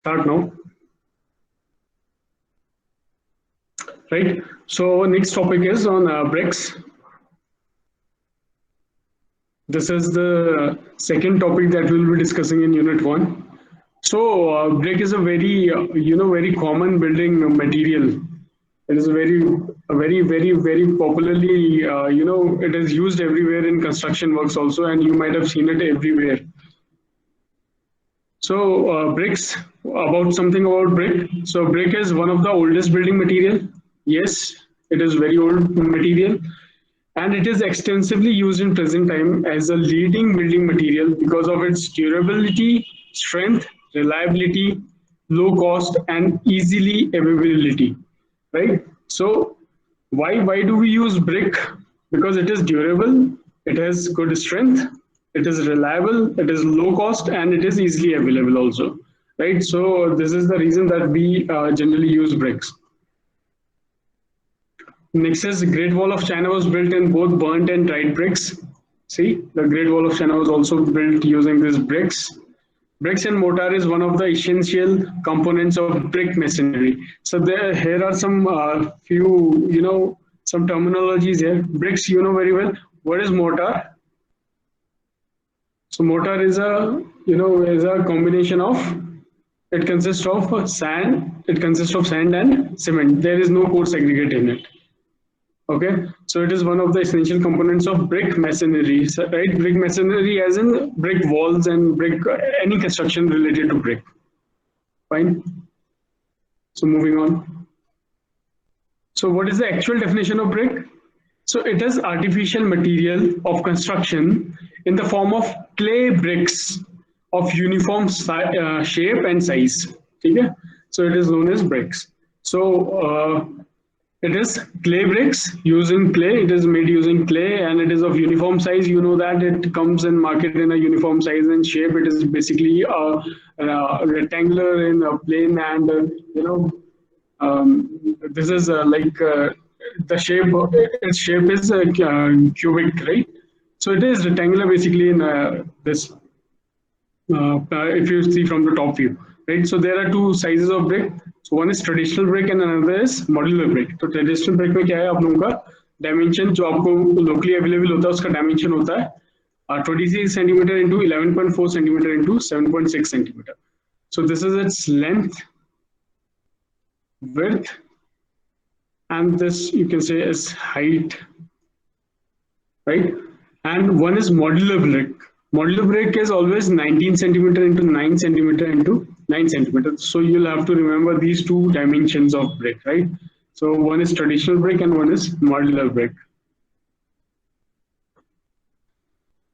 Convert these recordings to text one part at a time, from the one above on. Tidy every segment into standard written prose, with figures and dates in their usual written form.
Start now, right? So next topic is on bricks. This is the second topic that we'll be discussing in Unit 1. So brick is a very, very common building material. It is very popularly, it is used everywhere in construction works also, and you might have seen it everywhere. So bricks, about something about brick. So brick is one of the oldest building material. Yes, it is very old material, and it is extensively used in present time as a leading building material because of its durability, strength, reliability, low cost, and easily availability. Right. So why do we use brick? Because it is durable, it has good strength, it is reliable, it is low cost, and it is easily available also. Right. So this is the reason that we generally use bricks. Next is Great Wall of China was built in both burnt and dried bricks. See, the Great Wall of China was also built using these bricks. Bricks and mortar is one of the essential components of brick masonry. So here are some few, some terminologies here. Bricks, you know very well. What is mortar? So mortar is is a combination of. It consists of sand. It consists of sand and cement. There is no coarse aggregate in it. Okay, so it is one of the essential components of brick masonry, right? Brick masonry as in brick walls and brick, any construction related to brick. Fine. So moving on. So what is the actual definition of brick? So it is artificial material of construction in the form of clay bricks of uniform shape and size. Okay? So it is known as bricks. So it is clay bricks using clay. It is made using clay and it is of uniform size. You know that it comes in market in a uniform size and shape. It is basically a rectangular in a plane, and this is the shape. Its shape is cubic, right? So it is rectangular basically in this. If you see from the top view, right? So there are two sizes of brick. So one is traditional brick and another is modular brick. तो traditional brick में क्या है आप लोगों का dimension जो आपको locally available होता है उसका dimension होता है 26 centimeter into 11.4 centimeter into 7.6 centimeter. So this is its length, width, and this you can say is height, right? And one is modular brick. Modular brick is always 19 centimeter into 9 centimeter into 9 centimeters. So you'll have to remember these two dimensions of brick, right? So one is traditional brick and one is modular brick.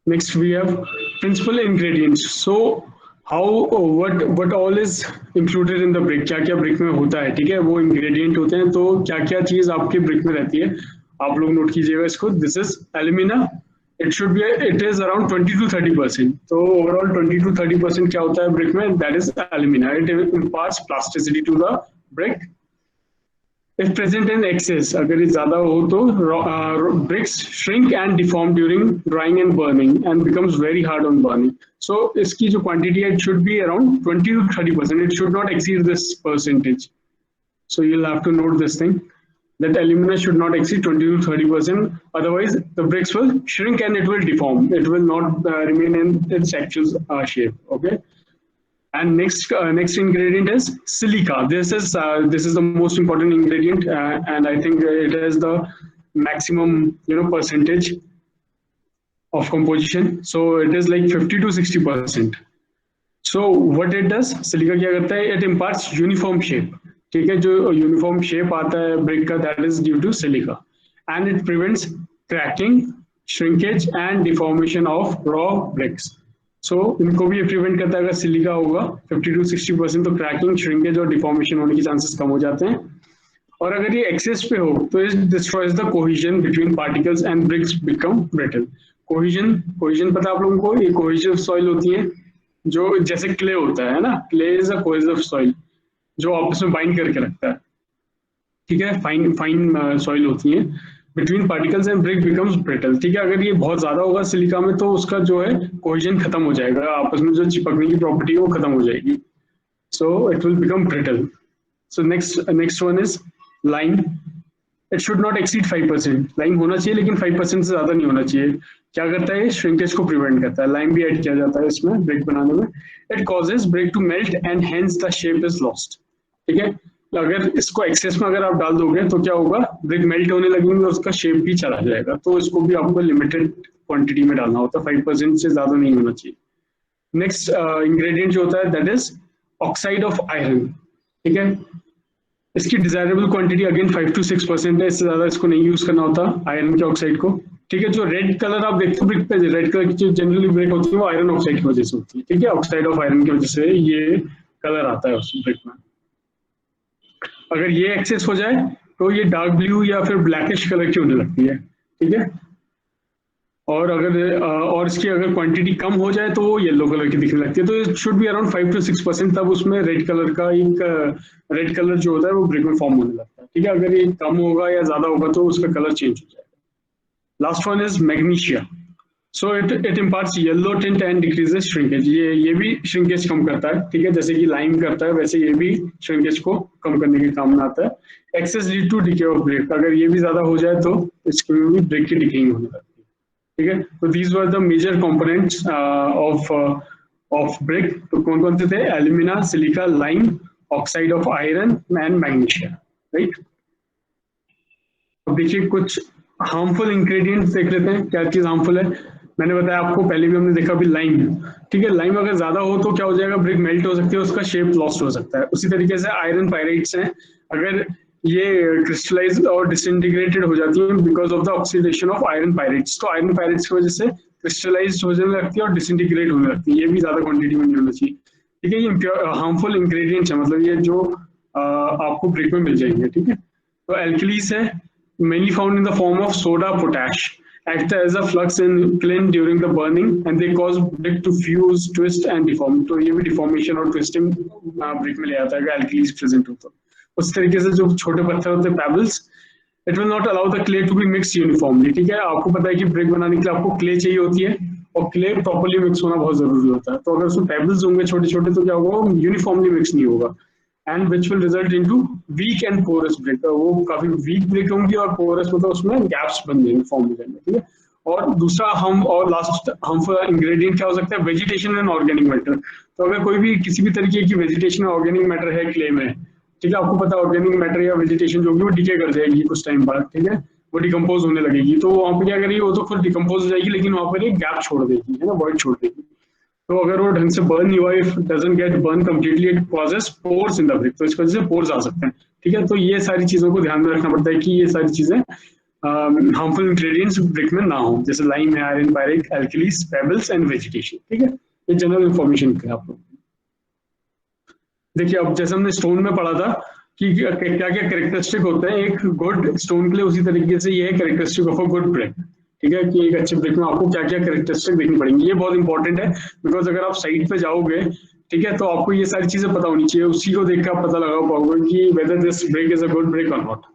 Next we have principal ingredients. So what all is included in the brick? क्या क्या brick में होता है, ठीक है? वो ingredient होते हैं, तो क्या क्या चीज आपके brick में रहती है? आप लोग note कीजिएगा इसको. This is alumina. It is around 20 to 30%. So overall 20 to 30% क्या होता है brick में? That is alumina. It imparts plasticity to the brick. If present in excess, अगर ये ज़्यादा हो तो bricks shrink and deform during drying and burning and becomes very hard on burning. So इसकी जो quantity है, it should be around 20 to 30%. It should not exceed this percentage. So you'll have to note this thing, that alumina should not exceed 20 to 30%. Otherwise, the bricks will shrink and it will deform. It will not remain in its actual shape. Okay. And next ingredient is silica. This is the most important ingredient, and I think it has the maximum percentage of composition. So it is like 50 to 60%. So what it does, silica क्या करता है? It imparts uniform shape. ठीक है, जो uniform shape आता है brick का, that is due to silica, and it prevents cracking, shrinkage, and deformation of raw bricks. So इनको भी प्रिवेंट करता है. अगर सिलिका होगा 50 to 60%, तो क्रैकिंग, श्रिंकेज और डिफॉर्मेशन होने के चांसेस कम हो जाते हैं. और अगर ये एक्सेस पे हो तो it destroys the cohesion between particles and bricks become brittle. Cohesion पता आप लोगों को? ये कोहेसिव सॉइल होती है जो जैसे क्ले होता है ना. Clay is a cohesive soil जो आपस में बाइंड करके रखता है. ठीक है, फाइन सॉइल होती है. Between particles and brick becomes brittle. ठीक है, अगर ये बहुत ज्यादा होगा सिलिका में तो उसका जो है कोहेजन खत्म हो जाएगा, आपस में जो चिपकने की प्रॉपर्टी है वो खत्म हो जाएगी. so it will become brittle. So next one is lime. It should not exceed 5%. Lime होना चाहिए लेकिन 5% से ज्यादा नहीं होना चाहिए. क्या करता है, श्रिंकेज को प्रिवेंट करता है. लाइम भी ऐड किया जाता है इसमें ब्रिक बनाने में. It causes brick to melt and hence the shape is lost. ठीक है, अगर इसको एक्सेस में अगर आप डाल दोगे तो क्या होगा, ब्रिक मेल्ट होने लगेंगे और उसका शेप भी चला जाएगा. तो इसको भी आपको लिमिटेड क्वांटिटी में डालना होता है, 5% से ज्यादा नहीं होना चाहिए. नेक्स्ट इंग्रेडिएंट जो होता है that is oxide of iron. ठीक है, इसकी डिजायरेबल क्वांटिटी अगेन 5 to 6% है, इससे ज्यादा इसको नहीं यूज करना होता आयरन के ऑक्साइड को. ठीक है, जो रेड कलर आप देखते हो ब्रिक पे, रेड कलर की जो जनरली ब्रिक होती है वो आयरन ऑक्साइड की वजह से होती है. ठीक है, ऑक्साइड ऑफ आयरन की वजह से ये कलर आता है उस ब्रिक में. अगर ये एक्सेस हो जाए तो ये डार्क ब्लू या फिर ब्लैकिश कलर की होने लगती है. ठीक है, और अगर और इसकी अगर क्वांटिटी कम हो जाए तो वो येलो कलर की दिखने लगती है. तो it should be around 5 to 6%, तब उसमें रेड कलर का एक रेड कलर जो होता है वो ब्रिक में फॉर्म होने लगता है. ठीक है, अगर ये कम होगा या ज्यादा होगा तो उसका कलर चेंज हो जाएगा. Last one is magnesia. So it imparts yellow tint and decreases shrinkage. ये भी श्रिंकेज कम करता है. ठीक है, जैसे कि लाइम करता है वैसे ये भी श्रिंकेज को कम करने के काम में आता है. Excess lead to decay of brick. अगर ये भी ज्यादा हो जाए तो इसमें भी ब्रिक की डिकेइंग होने लगती है. ठीक है, तो these were the major components of brick. तो कौन कौन से थे, alumina, silica, lime, oxide of iron and magnesia. Right, अब देखिए कुछ हार्मफुल इंग्रेडिएंट्स देख लेते हैं. क्या चीज हार्मफुल है, मैंने बताया आपको, पहले भी हमने देखा अभी लाइम. ठीक है, लाइम अगर ज्यादा हो तो क्या हो जाएगा, ब्रिक मेल्ट हो सकती है, उसका शेप लॉस्ट हो सकता है. उसी तरीके से आयरन पायराइट्स हैं, अगर ये क्रिस्टलाइज और डिसइंटीग्रेटेड हो जाती है because of the oxidation of iron pyrites. तो आयरन पायराइट्स की वजह से क्रिस्टलाइज होने लगती है और डिसइंटीग्रेट होने लगती है. ये भी ज्यादा क्वांटिटी में नहीं होना चाहिए. ठीक है, ये हार्मफुल इंग्रेडिएंट्स है, मतलब ये जो आपको ब्रिक में मिल जाएंगे. ठीक है, तो एल्कलीज है, mainly found in the form of soda potash, act as a flux in flint during the burning and they cause brick to fuse, twist and deform. तो ये भी deformation और twisting brick में ले आता है अगर alkalis present हो तो. उस तरीके से जो छोटे पत्थर होते हैं pebbles, it will not allow the clay to be mixed uniformly. ठीक है, आपको पता है कि brick बनाने के लिए आपको clay चाहिए होती है और clay properly mix होना बहुत जरूरी होता है. तो अगर उसमें pebbles होंगे छोटे छोटे तो क्या होगा, यूनिफॉर्मली मिक्स नहीं होगा. And which will result into weak and porous brick. वो काफी weak brick होंगी और porous मतलब उसमें gaps बन जाएंगे फॉर्म हो जाएंगे. ठीक है, और दूसरा और लास्ट हार्मफुल इंग्रेडिएंट क्या हो सकता है, वेजिटेशन एंड ऑर्गेनिक मैटर. तो अगर कोई भी किसी भी तरीके की वेजिटेशन ऑर्गेनिक मैटर है क्ले में, ठीक है, आपको पता है ऑर्गेनिक मैटर या वेजिटेशन जो होगी वो डिके कर जाएगी कुछ टाइम बाद. ठीक है, वो डिकम्पोज होने लगेगी. तो वहाँ पे क्या करेगी, वो तो खुद डिकम्पोज हो जाएगी लेकिन वहाँ पर एक गैप छोड़ देगी, है ना, वॉइड छोड़ देगी. तो अगर वो ढंग से बर्न नहीं हुआ, if doesn't get burn completely, it causes pores in the brick. तो इस वजह से पोर्स आ सकते हैं. ठीक है, तो ये सारी चीजों को ध्यान में रखना पड़ता है कि ये सारी चीजें हार्मफुल इंग्रेडिएंट्स ब्रिक में ना हो, जैसे लाइम है, iron pyrite, alkalies, pebbles and vegetation. ठीक है, ये जनरल इंफॉर्मेशन है आप लोग. देखिए अब जैसे हमने स्टोन में पढ़ा था कि क्या क्या कैरेक्टरिस्टिक होते हैं एक गुड स्टोन के लिए, उसी तरीके से ये है characteristic of a good brick. ठीक है, कि एक अच्छे ब्रिक में आपको क्या क्या कैरेक्टरिस्टिक देखनी पड़ेंगी. ये बहुत इंपॉर्टेंट है बिकॉज अगर आप साइट पे जाओगे, ठीक है, तो आपको ये सारी चीजें पता होनी चाहिए. उसी को देख कर आप पता लगा पाओगे कि whether this brick is a good brick और not.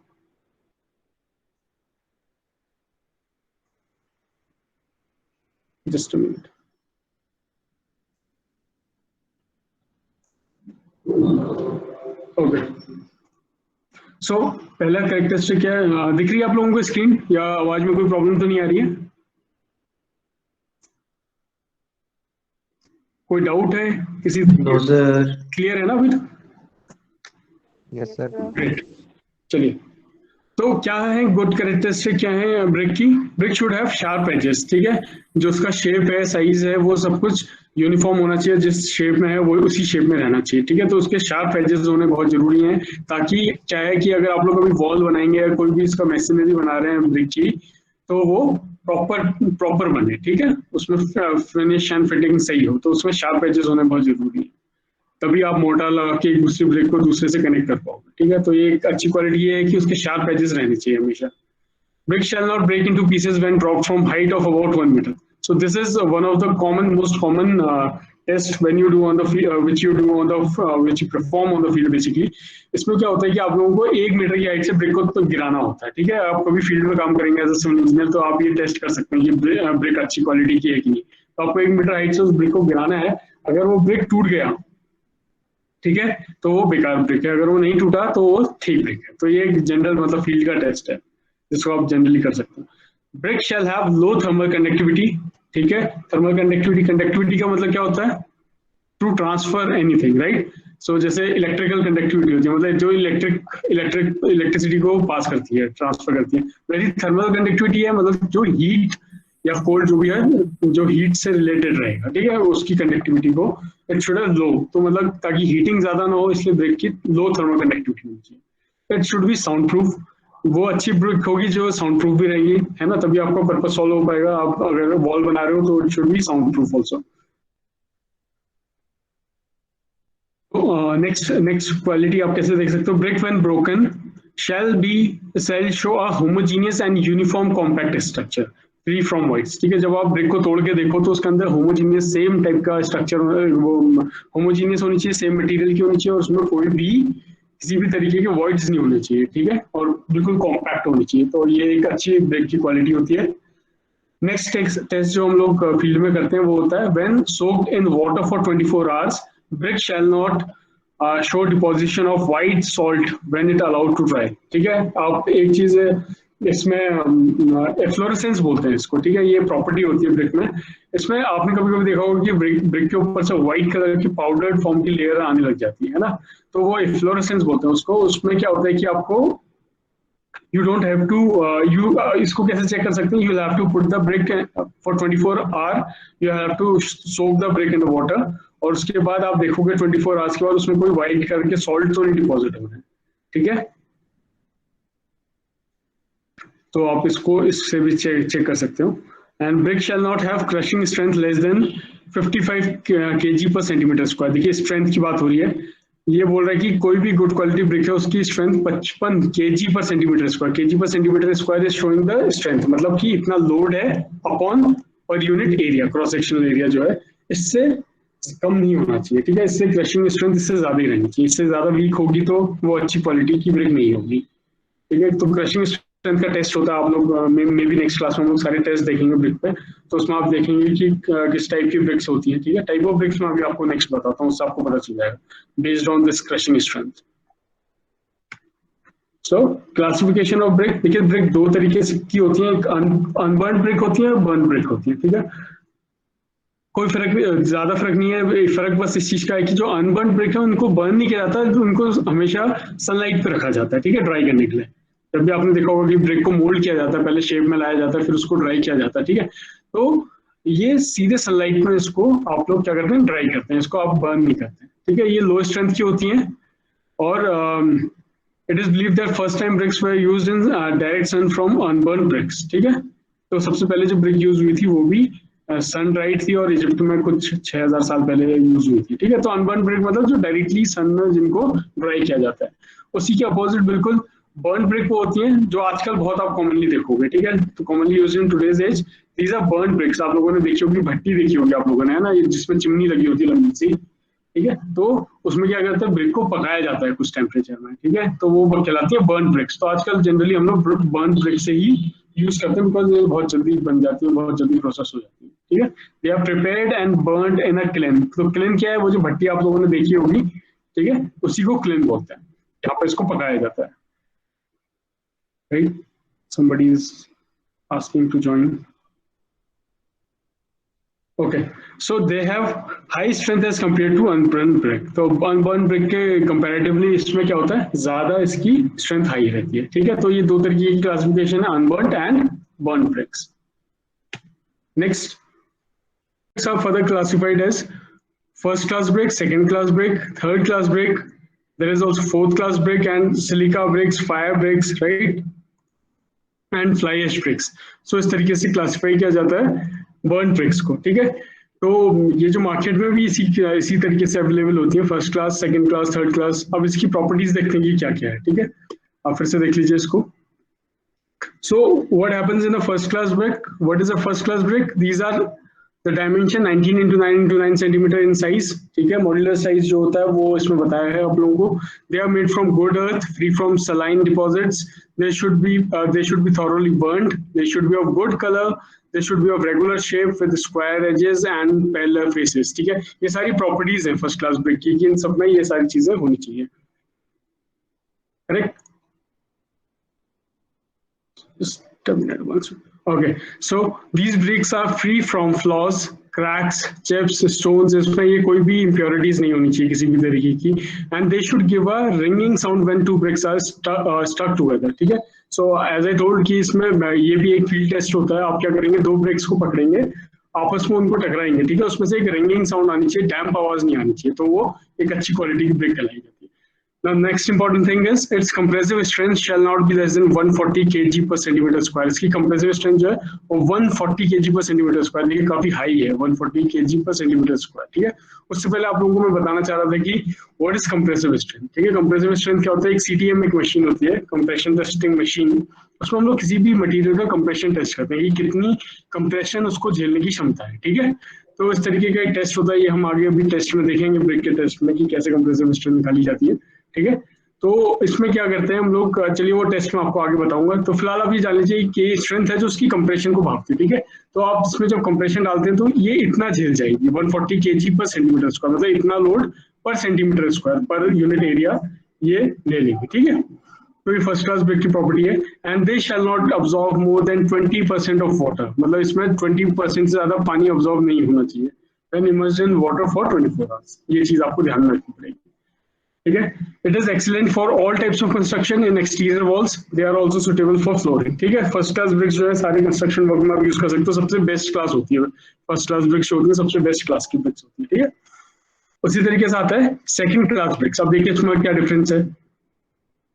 Just a minute. Okay, so पहला कैरेक्टरिस्टिक क्या है, दिख रही है आप लोगों को स्क्रीन, या आवाज में कोई प्रॉब्लम तो नहीं आ रही है? कोई डाउट है किसी? क्लियर है ना अभी? Yes sir. ग्रेट, चलिए. तो क्या है गुड कैरेक्टरिस्टिक, क्या है ब्रिक की? Brick should have sharp edges. ठीक है, जो उसका शेप है, साइज है, वो सब कुछ यूनिफॉर्म होना चाहिए. जिस शेप में है वो उसी शेप में रहना चाहिए. ठीक है, तो उसके शार्प एजेस होने बहुत जरूरी हैं, ताकि क्या है कि अगर आप लोग अभी वॉल बनाएंगे या कोई भी इसका मशीनरी बना रहे हैं ब्रिक की, तो वो प्रॉपर बने. ठीक है, उसमें फिनिश एंड फिटिंग सही हो, तो उसमें शार्प एजेस होने बहुत जरूरी है. तभी आप मोटा लगा के एक दूसरे ब्रिक को दूसरे से कनेक्ट कर पाओगे. ठीक है, तो ये एक अच्छी क्वालिटी ये है कि उसके शार्प एजेस रहने चाहिए हमेशा. Brick shall not break into pieces when dropped from height of about 1 meter. So this is one of the most common test when you do on the field, which you do on the which you perform on the field basically. इसमें क्या होता है कि आप लोगों को 1 metre की height से ब्रिक को तो गिराना होता है. ठीक है, आप कभी फील्ड में काम करेंगे एज अ सिविल इंजीनियर तो आप ये टेस्ट कर सकते हैं कि ब्रिक अच्छी क्वालिटी की है कि नहीं. तो आपको 1 मीटर हाइट से उस ब्रिक को गिराना है. अगर वो ब्रिक टूट गया, ठीक है, तो वो बेकार ब्रिक है, अगर वो नहीं टूटा तो वो ठीक ब्रिक है। तो ये एक जनरल मतलब फील्ड का टेस्ट है जिसको आप जनरली कर सकते हो। Brick shall have low thermal conductivity, ठीक है, थर्मल कंडक्टिविटी, कंडक्टिविटी का मतलब क्या होता है, टू ट्रांसफर एनीथिंग, राइट। सो जैसे इलेक्ट्रिकल कंडक्टिविटी होती है, मतलब जो इलेक्ट्रिसिटी को पास करती है, ट्रांसफर करती है, वैसी थर्मल कंडक्टिविटी है, मतलब जो हीट या कोल्ड जो भी है, जो हीट से रिलेटेड रहेगा, ठीक है, उसकी कंडक्टिविटी को इट शुड हैव लो, तो मतलब ताकि हीटिंग ज्यादा ना हो, इसलिए ब्रिक की लो थर्मल कंडक्टिविटी होनी चाहिए। It should be sound proof, वो अच्छी ब्रिक होगी जो साउंड प्रूफ भी रहेगी, है ना, तभी आपका पर्पस सॉल्व हो पाएगा। आप अगर वॉल बना रहे हो तो it should be sound proof also. Next quality आप कैसे देख सकते हो, brick when broken shall show a homogeneous and uniform compact structure free from voids, ठीक है, जब आप ब्रिक को तोड़ के देखो तो उसके अंदर होमोजीनियस सेम टाइप का स्ट्रक्चर, वो होमोजीनियस होनी चाहिए, सेम मटेरियल की होनी चाहिए, और उसमें कोई भी किसी भी तरीके के वॉइड्स नहीं होने चाहिए, ठीक है, और बिल्कुल कॉम्पैक्ट होनी चाहिए, तो ये एक अच्छी ब्रिक की क्वालिटी होती है। नेक्स्ट टेस्ट जो हम लोग फील्ड में करते हैं वो होता है when soaked in water for 24 hours brick shall not show deposition of white salt when it allowed to dry, ठीक है। आप एक चीज है इसमें एफ्लोरेसेंस बोलते हैं इसको, ठीक है, ये प्रॉपर्टी होती है ब्रिक में। इसमें आपने कभी कभी देखा होगा कि ब्रिक के ऊपर से व्हाइट कलर की पाउडर्ड फॉर्म की लेयर आने लग जाती है ना, तो वो एफ्लोरेसेंस बोलते हैं उसको। उसमें क्या होता है कि आपको you don't have to इसको कैसे चेक कर सकते हैं, you will have to put the brick for 24 hour, you have to soak the brick in the water, और उसके बाद आप देखोगे 24 आवर्स के बाद उसमें कोई व्हाइट करके सॉल्ट तो नहीं डिपॉजिट हो रहा है, ठीक है, तो आप इसको इससे भी चेक कर सकते हो। And brick shall not have crushing strength less than 55 kg पर सेंटीमीटर स्क्वायर। देखिए स्ट्रेंथ की बात हो रही है, ये बोल रहा है कि कोई भी गुड क्वालिटी ब्रिक है उसकी स्ट्रेंथ 55 kg पर सेंटीमीटर स्क्वायर, केजी पर centimetre square is showing the strength, मतलब कि इतना लोड है upon per unit area, cross sectional area जो है इससे कम नहीं होना चाहिए, ठीक है, इससे क्रशिंग स्ट्रेंथ इससे ज्यादा ही रहनी चाहिए, इससे ज्यादा वीक होगी तो वो अच्छी क्वालिटी की ब्रिक नहीं होगी, ठीक है। तो क्रशिंग स्ट्रेंथ का टेस्ट होता है, आप लोग मे भी नेक्स्ट क्लास में हम लोग सारे टेस्ट देखेंगे ब्रिक पे, तो उसमें आप देखेंगे कि किस टाइप की ब्रिक्स होती है, ठीक है, टाइप ऑफ ब्रिक्स में अभी आपको नेक्स्ट बताता हूँ, उससे आपको पता चल जाएगा based on this crushing strength. So classification of brick, देखिए ब्रिक दो तरीके से की होती है, एक अनबर्न ब्रिक होती है, बर्न ब्रिक होती है, ठीक है, कोई फर्क ज्यादा फर्क नहीं है, फर्क बस इस चीज का है कि जो अनबर्न ब्रिक है उनको बर्न नहीं किया जाता, तो उनको हमेशा सनलाइट पे रखा जाता है, ठीक है, ड्राई करने के लिए। जब भी आपने देखा होगा कि ब्रिक को मोल्ड किया जाता है, पहले शेप में लाया जाता है, फिर उसको ड्राई किया जाता है, ठीक है, तो ये सीधे सनलाइट में इसको आप लोग क्या करते हैं, ड्राई करते हैं, इसको आप बर्न नहीं करते, ठीक है। ये लो स्ट्रेंथ की होती हैं, और it is believe that first time bricks were used in direct sun from unburn bricks, ठीक है, तो सबसे पहले जो ब्रिक यूज हुई थी वो भी सन ड्राइड थी, और इजिप्ट में कुछ 6000 साल पहले यूज हुई थी, ठीक है। तो अनबर्न ब्रिक मतलब जो डायरेक्टली सन में जिनको ड्राई किया जाता है, उसी के अपोजिट बिल्कुल बर्न ब्रिक वो होती है जो आजकल बहुत आप कॉमनली देखोगे, ठीक है, तो commonly used in today's age, these are burn bricks. आप लोगों ने देखी होगी, भट्टी देखी होगी आप लोगों ने, है ना, जिसमें चिमनी लगी होती है लंबी सी, ठीक है, तो उसमें क्या करते हैं, ब्रिक को पकाया जाता है कुछ टेम्परेचर में, ठीक है, तो वो कहलाती है बर्न ब्रिक्स। तो आजकल जनरली हम लोग बर्न ब्रिक से ही यूज करते हैं, बिकॉज ये बहुत जल्दी बन जाती है, बहुत जल्दी प्रोसेस हो जाती है, ठीक है। They are prepared and burned in a kiln. तो क्लेन क्या है, वो जो भट्टी आप लोगों ने देखी होगी, ठीक है, उसी को क्लेन बोलते हैं, यहाँ पर इसको पकाया जाता है, right. somebody is asking to join. Okay, so they have high strength as compared to unburned brick. तो unburned brick के comparatively इसमें क्या होता है, ज्यादा इसकी strength हाई रहती है, ठीक है। तो ये दो तरीके की क्लासिफिकेशन है, unburned and burned bricks. Next, bricks are further classified as first class brick, second class brick, third class brick. There is also fourth class brick and silica bricks, fire bricks, right? And fly ash bricks. So इस तरीके से classify किया जाता है burn BRICS को, ठीक है। तो ये जो मार्केट में भी इसी तरीके से अवेलेबल होती है, first class, second class, third class. अब इसकी प्रॉपर्टीज देखते हैं कि क्या क्या है, ठीक है, आप फिर से देख लीजिए इसको। So what happens in a first class brick, what is a first class brick, these are the dimension 19 into 9 into 9 centimetre in size, ठीक है, मॉड्यूलर साइज जो होता है वो इसमें बताया है आप लोगों को। They are made from good earth, free from saline deposits, they should be thoroughly burned, they should be of good color, they should be of regular shape with square edges and parallel faces. ठीक है, ये सारी properties है first class brick की, इन सब में ये सारी चीजें होनी चाहिए। Correct? Just a minute once. Okay, so these bricks are free from flaws, cracks, chips, stones. इसमें ये कोई भी impurities नहीं होनी चाहिए किसी भी तरीके की, and they should give a ringing sound when two bricks are stuck together. ठीक है, so as I told कि इसमें ये भी एक field test होता है। आप क्या करेंगे, दो bricks को पकड़ेंगे, आपस में उनको टकराएंगे, ठीक है, उसमें से एक ringing sound आनी चाहिए, डैम्प आवाज नहीं आनी चाहिए, तो वो एक अच्छी क्वालिटी की ब्रिक कहलाई जाती है। Now, next important thing is its compressive strength shall not be less than 140 kg per centimeter square. इसकी compressive strength जो है वो 140 kg per centimeter square, ये काफी हाई है, 140 kg per centimeter square। ठीक है, उससे पहले आप लोगों को मैं बताना चाह रहा था कि what is compressive strength। ठीक है, compressive strength क्या होता है, एक CTM एक मशीन होती है, compression testing machine, उसमें हम लोग किसी भी मटेरियल का compression टेस्ट करते हैं कि कितनी compression उसको झेलने की क्षमता है। ठीक है, तो इस तरीके का एक टेस्ट होता है, ये हम आगे अभी टेस्ट में देखेंगे, ब्रिक के टेस्ट में, कि कैसे compressive strength निकाली जाती है। ठीक है, तो इसमें क्या करते हैं हम लोग, चलिए वो टेस्ट में आपको आगे बताऊंगा। तो फिलहाल आप ये जान लीजिए कि स्ट्रेंथ है जो उसकी कंप्रेशन को भागती है। ठीक है, तो आप इसमें जब कंप्रेशन डालते हैं तो ये इतना झेल जाएगी, 140 kg पर सेंटीमीटर स्क्वायर, मतलब इतना लोड पर centimetre square per unit area ये ले लेंगे। ठीक है, तो ये फर्स्ट क्लास ब्रिक की प्रॉपर्टी है। And they shall not absorb more than 20% of water, मतलब इसमें 20% से ज्यादा पानी अब्सॉर्ब नहीं होना चाहिए when immersed in water for 24 hours. ये चीज आपको ध्यान में रखनी पड़ेगी। ठीक है, it is excellent for all types of construction in exterior walls, they are also suitable for flooring. ठीक है, फर्स्ट क्लास ब्रिक्स जो है सारे कंस्ट्रक्शन वर्क में आप यूज कर सकते हो, सबसे बेस्ट क्लास होती है फर्स्ट क्लास ब्रिक्स होती है, सबसे बेस्ट क्लास की ब्रिक्स होती है। ठीक है, उसी तरीके से आता है सेकंड क्लास ब्रिक्स। अब देखिए इसमें क्या डिफरेंस है,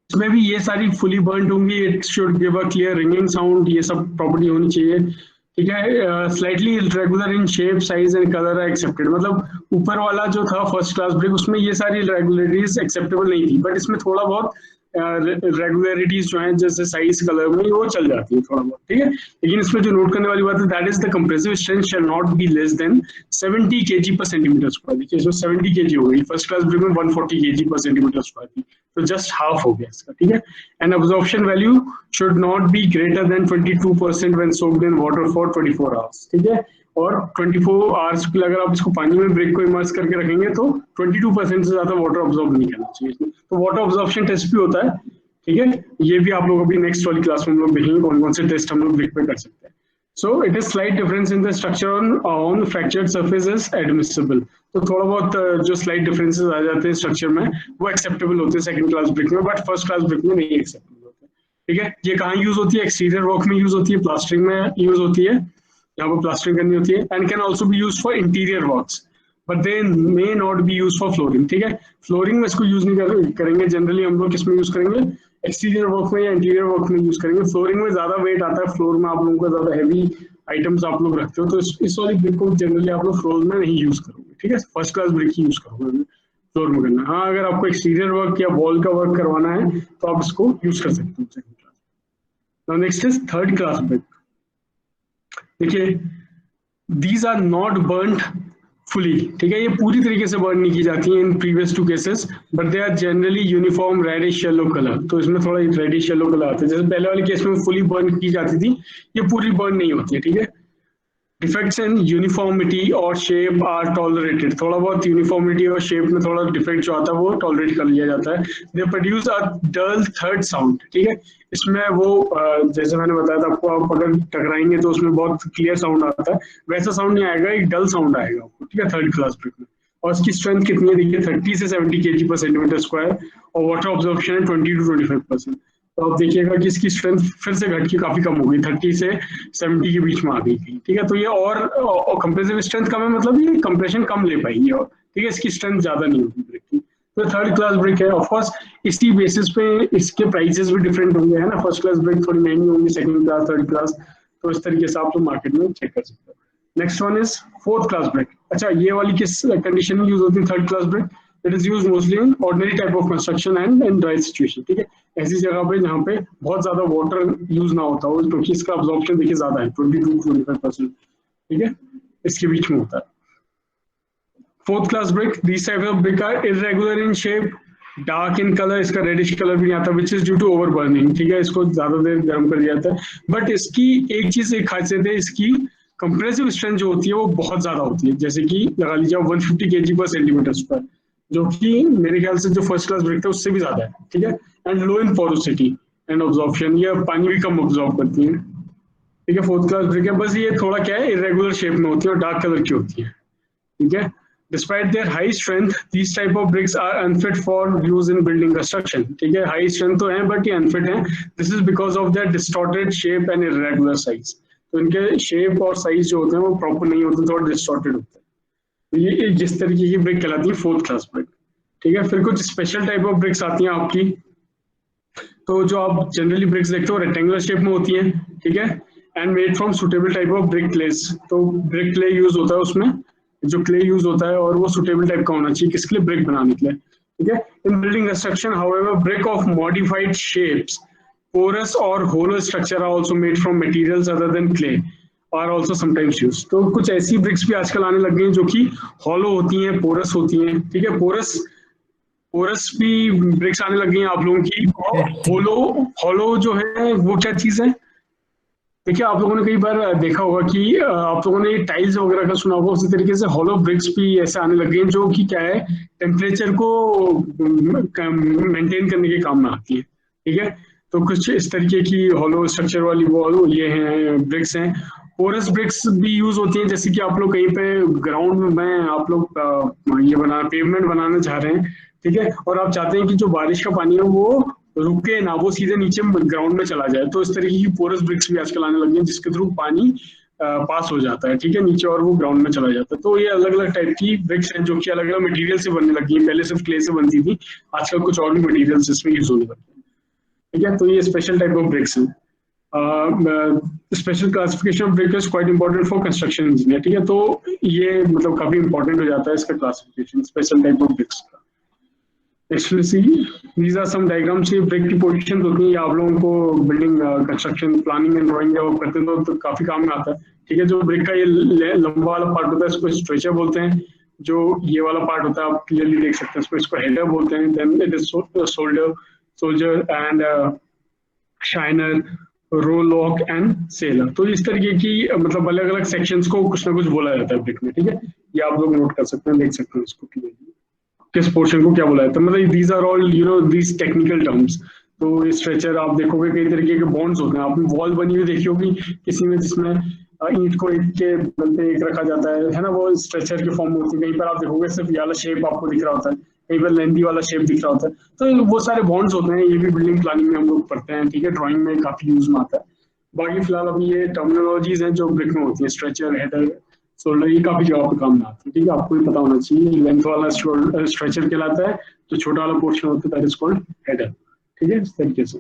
इसमें भी ये सारी फुली बर्न्ड होंगी, it should give a clear ringing sound, ये सब प्रॉपर्टी होनी चाहिए। ठीक है, slightly irregular in shape, size and colour are accepted, मतलब ऊपर वाला जो था फर्स्ट क्लास ब्रिक उसमें ये सारी रेगुलरिटीज एक्सेप्टेबल नहीं थी, बट इसमें थोड़ा बहुत रेगुलरिटीज जो है जैसे साइज कलर में वो चल जाती है थोड़ा बहुत। ठीक है, लेकिन इसमें जो नोट करने वाली बात है, that is the compressive strength shall not be less than 70 kg पर सेंटीमीटर स्क्वायर। देखिए इसमें 70 kg हो गई, फर्स्ट क्लास ब्रिक में 140 kg पर सेंटीमीटर स्क्वायर थी, तो जस्ट हाफ हो गया इसका। ठीक है, and absorption value should not be greater than 22% when soaked in water for 24 hours. ठीक है, और 24 आवर्स के लिए अगर आप इसको पानी में ब्रिक को इमर्स करके रखेंगे तो 22% से ज्यादा वाटर अब्सॉर्ब नहीं करना चाहिए इसमें, तो वाटर अब्जॉर्प्शन टेस्ट भी होता है। ठीक है, ये भी आप लोग अभी नेक्स्ट वाली क्लास में हम लोग देखेंगे कौन कौन से टेस्ट हम लोग ब्रिक पे कर सकते हैं। So it is slight difference in the structure on fractured surface is admissible. तो थोड़ा बहुत जो स्लाइट डिफरेंसेस आ जाते हैं स्ट्रक्चर में वो एक्सेप्टेबल होते हैं सेकंड क्लास ब्रिक में, बट फर्स्ट क्लास ब्रिक में नहीं एक्सेप्टेबल होते। ठीक है, ये कहाँ यूज होती है, एक्सटीरियर वर्क में यूज होती है, प्लास्टरिंग में यूज होती है, यहाँ पर प्लास्टरिंग करनी होती है, and can also be use for interior works, but they may not be use for flooring. ठीक है, फ्लोरिंग में इसको यूज नहीं करेंगे, जनरली हम लोग किसमें यूज करेंगे, एक्सटीरियर वर्क में या इंटीरियर वर्क में यूज करेंगे। फ्लोरिंग में ज्यादा वेट आता है, फ्लोर में आप लोगों को ज्यादा हैवी आइटम्स आप लोग रखते हो, तो इस वाली ब्रिक को जनरली आप लोग फ्लोर में नहीं यूज करोगे। ठीक है, फर्स्ट क्लास ब्रिक ही यूज करोगे फ्लोर में करना। हाँ, अगर आपको एक्सटीरियर वर्क या वॉल का वर्क करवाना है तो आप इसको यूज कर सकते हो second class. Now next is third class brick. देखिए, these are not burnt fully. ठीक है, ये पूरी तरीके से बर्न नहीं की जाती है in previous two cases, but they are generally uniform reddish yellow colour. तो इसमें थोड़ा रेडिश येलो कलर आता है, जैसे पहले वाले केस में फुली बर्न की जाती थी, ये पूरी बर्न नहीं होती है। ठीक है, डिफेक्ट्स इन यूनिफॉर्मिटी और शेप आर टॉलरेटेड, थोड़ा बहुत यूनिफॉर्मिटी और शेप में थोड़ा डिफेक्ट जो आता है वो टॉलरेट कर लिया जाता है। They produce a dull third sound. ठीक है, इसमें वो जैसे मैंने बताया था आपको, आप अगर टकराएंगे तो उसमें बहुत क्लियर साउंड आता है, वैसा साउंड नहीं आएगा, एक डल साउंड आएगा आपको। ठीक है, थर्ड क्लास ब्रिक में, और इसकी स्ट्रेंथ कितनी है देखिए, 30 से 70 kg पर सेंटीमीटर स्क्वायर, और वाटर ऑब्जॉर्प्शन है 20 to 25%। तो आप देखिएगा कि इसकी स्ट्रेंथ फिर से घट के काफी कम हो गई, 30 से 70 के बीच में आ गई थी। ठीक है, तो ये और कंप्रेसिव स्ट्रेंथ कम है, मतलब ये कंप्रेशन कम ले पाएंगे, और ठीक है इसकी स्ट्रेंथ ज्यादा नहीं होगी ब्रिक की। तो थर्ड क्लास ब्रिक है, ऑफ कोर्स इसी बेसिस पे इसके प्राइसेस भी डिफरेंट होंगे, है ना, फर्स्ट क्लास ब्रिक थोड़ी महंगी होंगी, सेकंड क्लास, थर्ड क्लास, तो इस तरीके से आप लोग मार्केट में चेक कर सकते हो। Next one is fourth class brick. अच्छा, ये वाली किस कंडीशन में यूज होती है third class brick, it is used mostly in ordinary type of construction and in dry situation. ठीक है, ऐसी जगह पे जहाँ पे बहुत ज्यादा वाटर यूज ना होता हो, क्योंकि इसका अब्जॉर्प्शन देखिए ज्यादा है, 22 to 25%। ठीक है, इसके बीच में होता है। Fourth class brick, these types of brick are irregular in shape, dark in colour, इसका रेडिश कलर भी नहीं आता, which is due to over burning, ठीक है, इसको ज्यादा देर गर्म कर दिया जाता है। बट इसकी एक खासियत है, इसकी कंप्रेसिव स्ट्रेंथ जो होती है वो बहुत ज्यादा होती है, जैसे कि लगा लीजिए 150 kg पर सेंटीमीटर स्क्वायर, जो कि मेरे ख्याल से जो फर्स्ट क्लास ब्रिक था उससे भी ज्यादा है, ठीक है। And low in porosity and absorption, ये पानी भी कम ऑब्जॉर्व करती है, ठीक है। फोर्थ क्लास ब्रिक है, बस ये थोड़ा क्या है, इरेगुलर शेप में होती है और डार्क कलर की होती है, ठीक है। Despite their high strength, these type of bricks are unfit for use in building construction, ठीक है। हाई स्ट्रेंथ तो है बट ये अनफिट है, this is because of their distorted shape and irregular size, तो इनके शेप और साइज जो होते हैं वो प्रॉपर नहीं होते, थोड़ा डिस्टॉर्टेड होते हैं। तो ये जिस तरीके की ब्रिक कहलाती है फोर्थ क्लास ब्रिक, ठीक है। फिर कुछ स्पेशल टाइप ऑफ ब्रिक्स आती हैं आपकी, तो जो आप जनरली ब्रिक्स देखते हो रेक्टेंगुलर शेप में होती हैं, ठीक है, and made from suitable type of brick clays, तो ब्रिक क्ले यूज होता है उसमें, जो क्ले यूज होता है और वो सुटेबल टाइप का होना चाहिए, किसके लिए, ब्रिक बनाने के लिए, ठीक है। इन building construction however brick of modified shapes, porous or hollow structure are also made from materials other than clay are also sometimes used, तो कुछ ऐसी ब्रिक्स भी आजकल आने लग गई हैं जो कि हॉलो होती हैं, पोरस होती हैं, ठीक है। पोरस पोरस भी ब्रिक्स आने लग गई हैं आप लोगों की। होलो हॉलो जो है वो क्या चीज है, देखिए आप लोगों ने कई बार देखा होगा कि आप लोगों ने टाइल्स वगैरह का सुना होगा, उसी तरीके से हॉलो ब्रिक्स भी ऐसे आने लग गए हैं जो कि क्या है, टेम्परेचर को मेंटेन करने के काम में आती है, ठीक है। तो कुछ इस तरीके की हॉलो स्ट्रक्चर वाली वॉल ये हैं ब्रिक्स हैं। पोरस ब्रिक्स भी यूज होती हैं, जैसे कि आप लोग कहीं पे ग्राउंड में आप लोग ये बना पेवमेंट बनाना चाह रहे हैं, ठीक है, और आप चाहते हैं कि जो बारिश का पानी है वो रुके ना, वो सीधे नीचे ग्राउंड में चला जाए, तो इस तरीके की पोरस ब्रिक्स भी आजकल आने लगी हैं जिसके थ्रू पानी पास हो जाता है, ठीक है, नीचे और वो ग्राउंड में चला जाता है। तो ये अलग अलग टाइप की ब्रिक्स हैं जो कि अलग अलग मटेरियल से बनने लगी हैं, पहले सिर्फ क्ले से बनती थी, आजकल कुछ और भी मटेरियल्स इसमें यूज होने लगे हैं, ठीक है। तो ये स्पेशल टाइप ऑफ ब्रिक्स हैं। Special classification of brick is quite important for construction engineer, ठीक है, तो ये मतलब काफी इंपॉर्टेंट हो जाता है इसका classification special type of BRICS का। These are some diagrams, ये ब्रिक की पोजीशन होती है, आप लोगों को building construction planning and drawing जब करते हैं तो काफी काम में आता है, ठीक है। जो ब्रिक का ये लंबा वाला पार्ट होता है इसको स्ट्रेचर बोलते हैं, जो ये वाला पार्ट होता है आप क्लियरली देख सकते हैं इसको हेडर बोलते हैं, then it is soldier and shiner, rowlock and sailor, तो इस तरीके की मतलब अलग अलग सेक्शंस को कुछ ना कुछ बोला जाता है ब्रिक में, ठीक है। ये आप लोग नोट कर सकते हैं, देख सकते हैं इसको क्लियरली किस पोर्शन को क्या बुलाया जाता है, मतलब these are all you know these technical terms. तो स्ट्रेचर आप देखोगे कई तरीके के बॉन्ड्स होते हैं, आपने वॉल बनी हुई देखी होगी किसी में जिसमें ईंट को ईंट के बल पे एक रखा जाता है ना, वो स्ट्रेचर की फॉर्म होती है। कहीं पर आप देखोगे सिर्फ ये वाला शेप आपको दिख रहा होता है, कहीं पर लेंथी वाला शेप दिख रहा होता है, तो वो सारे बॉन्ड्स होते हैं, ये भी बिल्डिंग प्लानिंग में हम लोग पढ़ते हैं, ठीक है, ड्राइंग में काफी यूज में आता है। बाकी फिलहाल अभी ये टर्मिनोलॉजीज हैं जो ब्रिक में होती है, स्ट्रेचर, हेडर, सोल्डर, ये काफी जगह पे काम में आती है, ठीक है, आपको भी पता होना चाहिए। लेंथ वाला स्ट्रेचर कहलाता है, जो छोटा वाला पोर्शन होता है दैट इज कॉल्ड हेडर, ठीक है, इस तरीके से।